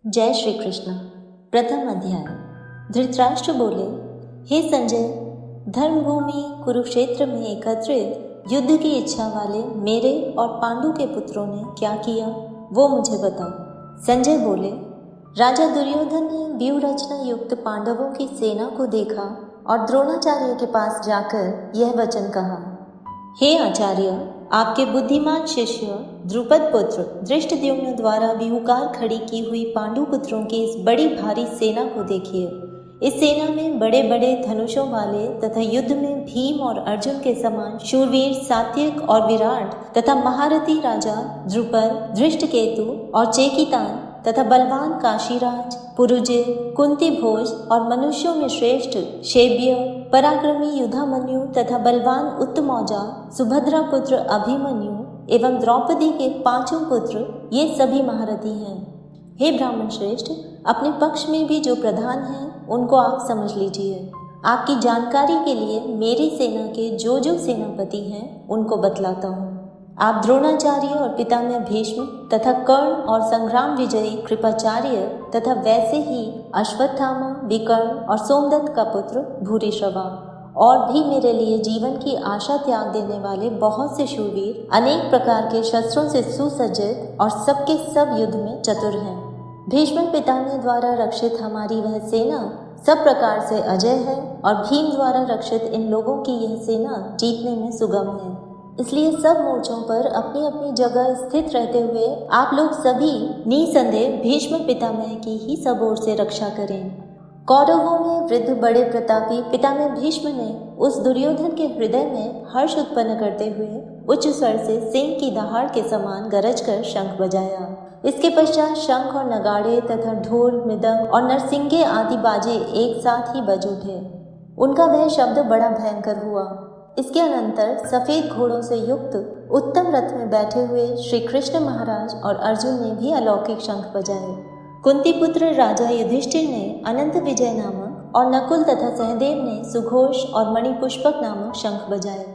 जय श्री कृष्ण। प्रथम अध्याय। धृतराष्ट्र बोले, हे संजय, धर्मभूमि कुरुक्षेत्र में एकत्रित युद्ध की इच्छा वाले मेरे और पांडु के पुत्रों ने क्या किया वो मुझे बताओ। संजय बोले, राजा दुर्योधन ने व्यूह रचना युक्त पांडवों की सेना को देखा और द्रोणाचार्य के पास जाकर यह वचन कहा, हे आचार्य, आपके बुद्धिमान शिष्य द्रुपद पुत्र धृष्टद्युम्न द्वारा व्यूहकार खड़ी की हुई पांडु पुत्रों की इस बड़ी भारी सेना को देखिए। इस सेना में बड़े बड़े धनुषों वाले तथा युद्ध में भीम और अर्जुन के समान शूरवीर सात्विक और विराट तथा महारथी राजा द्रुपद, धृष्टकेतु और चेकितान तथा बलवान काशीराज, पुरुजे, कुंती भोज और मनुष्यों में श्रेष्ठ शेब्य, पराक्रमी युधामन्यु तथा बलवान उत्तमौजा, सुभद्रा पुत्र अभिमन्यु एवं द्रौपदी के पांचों पुत्र, ये सभी महारथी हैं। हे ब्राह्मण श्रेष्ठ, अपने पक्ष में भी जो प्रधान हैं उनको आप समझ लीजिए। आपकी जानकारी के लिए मेरी सेना के जो जो सेनापति हैं उनको बतलाता हूँ। आप द्रोणाचार्य और पितामह भीष्म तथा कर्ण और संग्राम विजयी कृपाचार्य तथा वैसे ही अश्वत्थामा, विकर्ण और सोमदत्त का पुत्र भूरिश्रवा और भी मेरे लिए जीवन की आशा त्याग देने वाले बहुत से शूरवीर अनेक प्रकार के शस्त्रों से सुसज्जित और सबके सब युद्ध में चतुर हैं। भीष्म पितामह द्वारा रक्षित हमारी वह सेना सब प्रकार से अजय है और भीम द्वारा रक्षित इन लोगों की यह सेना जीतने में सुगम है। इसलिए सब मोर्चों पर अपनी अपनी जगह स्थित रहते हुए आप लोग सभी निसंदेह भीष्म पितामह की ही सब ओर से रक्षा करें। कौरवों में वृद्ध बड़े प्रतापी पितामह भीष्म ने उस दुर्योधन के हृदय में हर्ष उत्पन्न करते हुए उच्च स्वर से सिंह की दहाड़ के समान गरज कर शंख बजाया। इसके पश्चात शंख और नगाड़े तथा ढोल, मृदंग और नरसिंगे आदि बाजे एक साथ ही बज उठे। उनका वह शब्द बड़ा भयंकर हुआ। इसके अनंतर सफेद घोड़ों से युक्त उत्तम रथ में बैठे हुए श्री कृष्ण महाराज और अर्जुन ने भी अलौकिक शंख बजाए। कुंती पुत्र राजा युधिष्ठिर ने अनंत विजय नामक और नकुल तथा सहदेव ने सुघोष और मणिपुष्पक नामक शंख बजाए।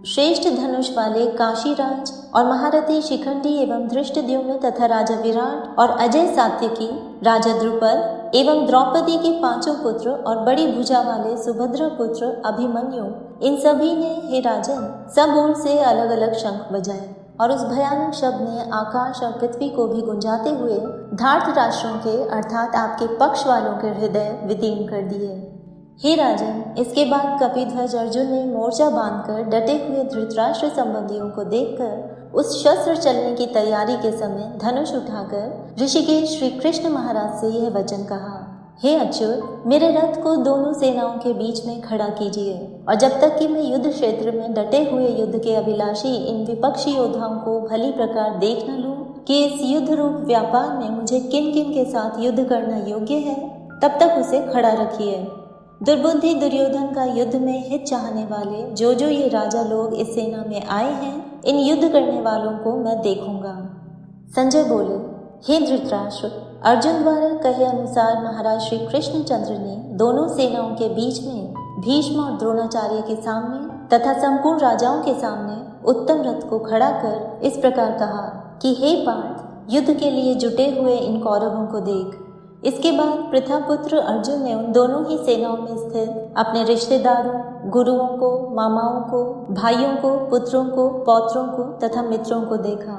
श्रेष्ठ धनुष वाले काशीराज और महारथी शिखंडी एवं धृष्टद्युम्न तथा राजा विराट और अजय सात्यकी, राजा द्रुपद एवं द्रौपदी के पांचों पुत्र और बड़ी भुजा वाले सुभद्रा पुत्र अभिमन्यु, इन सभी ने, हे राजन, सब ओर से अलग अलग शंख बजाए और उस भयानक शब्द ने आकाश और पृथ्वी को भी गुंजाते हुए धार्तराष्ट्रों के अर्थात आपके पक्ष वालों के हृदय विदीर्ण कर दिए। हे राजन, इसके बाद कपिध्वज अर्जुन ने मोर्चा बांधकर डटे हुए धृतराष्ट्र संबंधियों को देखकर उस शस्त्र चलने की तैयारी के समय धनुष उठाकर ऋषिकेश श्री कृष्ण महाराज से यह वचन कहा, हे अच्युत, मेरे रथ को दोनों सेनाओं के बीच में खड़ा कीजिए और जब तक कि मैं युद्ध क्षेत्र में डटे हुए युद्ध के अभिलाषी इन विपक्षी योद्धाओं को भली प्रकार देख न लूं कि इस युद्ध रूप व्यापार में मुझे किन किन के साथ युद्ध करना योग्य है, तब तक उसे खड़ा रखिए। दुर्बुद्धि दुर्योधन का युद्ध में हित चाहने वाले जो जो ये राजा लोग इस सेना में आए हैं, इन युद्ध करने वालों को मैं देखूंगा। संजय बोले, हे धृतराष्ट्र, अर्जुन द्वारा कहे अनुसार महाराज श्री कृष्णचंद्र ने दोनों सेनाओं के बीच में भीष्म और द्रोणाचार्य के सामने तथा संपूर्ण राजाओं के सामने उत्तम रथ को खड़ा कर इस प्रकार कहा कि हे पार्थ, युद्ध के लिए जुटे हुए इन कौरवों को देख। इसके बाद प्रथापुत्र अर्जुन ने उन दोनों ही सेनाओं में स्थित अपने रिश्तेदारों, गुरुओं को, मामाओं को, भाइयों को, पुत्रों को, पौत्रों को तथा मित्रों को देखा।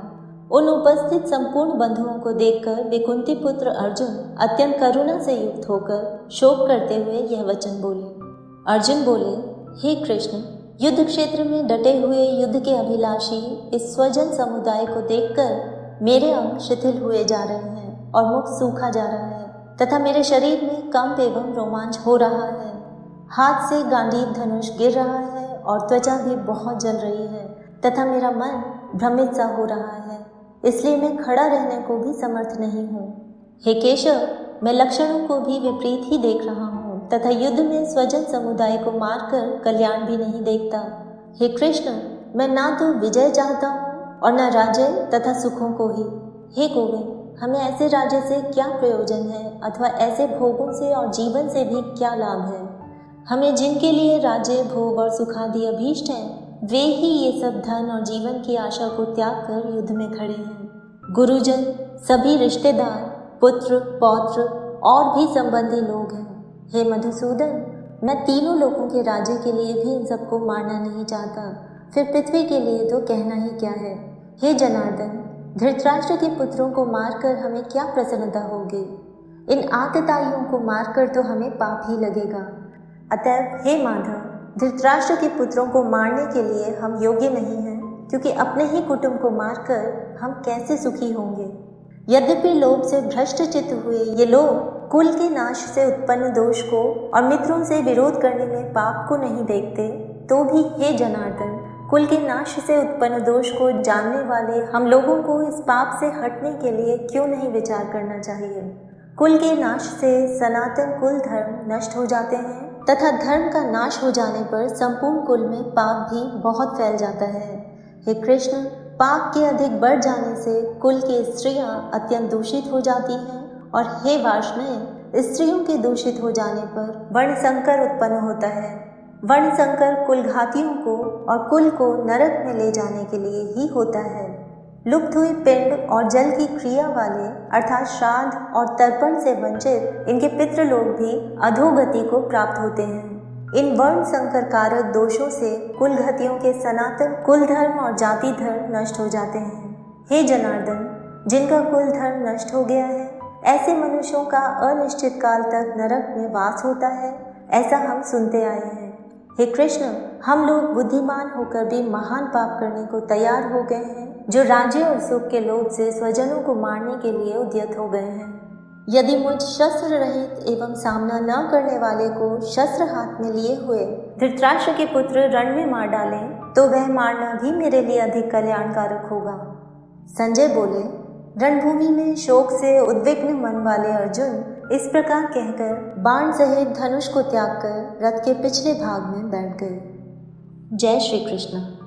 उन उपस्थित संपूर्ण बंधुओं को देखकर वे कुंती पुत्र अर्जुन अत्यंत करुणा से युक्त होकर शोक करते हुए यह वचन बोले। अर्जुन बोले, हे कृष्ण, युद्ध क्षेत्र में डटे हुए युद्ध के अभिलाषी इस स्वजन समुदाय को देखकर मेरे अंग शिथिल हुए जा रहे हैं और मुख सूखा जा रहा है तथा मेरे शरीर में कंप एवं रोमांच हो रहा है। हाथ से गांडीव धनुष गिर रहा है और त्वचा भी बहुत जल रही है तथा मेरा मन भ्रमित सा हो रहा है, इसलिए मैं खड़ा रहने को भी समर्थ नहीं हूँ। हे केशव, मैं लक्षणों को भी विपरीत ही देख रहा हूँ तथा युद्ध में स्वजन समुदाय को मारकर कल्याण भी नहीं देखता। हे कृष्ण, मैं ना तो विजय चाहता हूँ और न राज्य तथा सुखों को ही। हे गोविंद, हमें ऐसे राज्य से क्या प्रयोजन है अथवा ऐसे भोगों से और जीवन से भी क्या लाभ है। हमें जिनके लिए राज्य, भोग और सुखादि अभीष्ट हैं, वे ही ये सब धन और जीवन की आशा को त्याग कर युद्ध में खड़े हैं। गुरुजन, सभी रिश्तेदार, पुत्र, पौत्र और भी संबंधी लोग हैं। हे मधुसूदन, मैं तीनों लोगों के राज्य के लिए भी इन सबको मारना नहीं चाहता, फिर पृथ्वी के लिए तो कहना ही क्या है। हे जनार्दन, धृतराष्ट्र के पुत्रों को मारकर हमें क्या प्रसन्नता होगी? इन आतताइयों को मारकर तो हमें पाप ही लगेगा। अतएव हे माधव, धृतराष्ट्र के पुत्रों को मारने के लिए हम योग्य नहीं हैं, क्योंकि अपने ही कुटुंब को मारकर हम कैसे सुखी होंगे। यद्यपि लोभ से भ्रष्ट चित्त हुए ये लोग कुल के नाश से उत्पन्न दोष को और मित्रों से विरोध करने में पाप को नहीं देखते, तो भी हे जनार्दन, कुल के नाश से उत्पन्न दोष को जानने वाले हम लोगों को इस पाप से हटने के लिए क्यों नहीं विचार करना चाहिए। कुल के नाश से सनातन कुल धर्म नष्ट हो जाते हैं तथा धर्म का नाश हो जाने पर संपूर्ण कुल में पाप भी बहुत फैल जाता है। हे कृष्ण, पाप के अधिक बढ़ जाने से कुल की स्त्रियां अत्यंत दूषित हो जाती हैं, और हे वार्ष्णेय, स्त्रियों के दूषित हो जाने पर वर्ण संकर उत्पन्न होता है। वर्ण संकर कुलघातियों को और कुल को नरक में ले जाने के लिए ही होता है। लुप्त हुई पिंड और जल की क्रिया वाले अर्थात श्राद्ध और तर्पण से वंचित इनके पितृलोक भी अधोगति को प्राप्त होते हैं। इन वर्ण संकर कारक दोषों से कुलघतियों के सनातन कुल धर्म और जाति धर्म नष्ट हो जाते हैं। हे जनार्दन, जिनका कुल धर्म नष्ट हो गया है, ऐसे मनुष्यों का अनिश्चित काल तक नरक में वास होता है, ऐसा हम सुनते आए हैं। हे कृष्ण, हम लोग बुद्धिमान होकर भी महान पाप करने को तैयार हो गए हैं, जो राज्य और सुख के लोभ से स्वजनों को मारने के लिए उद्यत हो गए हैं। यदि मुझ शस्त्र रहित एवं सामना न करने वाले को शस्त्र हाथ में लिए हुए धृतराष्ट्र के पुत्र रण में मार डालें, तो वह मारना भी मेरे लिए अधिक कल्याणकारक होगा। संजय बोले, रणभूमि में शोक से उद्विग्न मन वाले अर्जुन इस प्रकार कहकर बाण सहित धनुष को त्याग कर रथ के पिछले भाग में बैठ गए। जय श्री कृष्ण।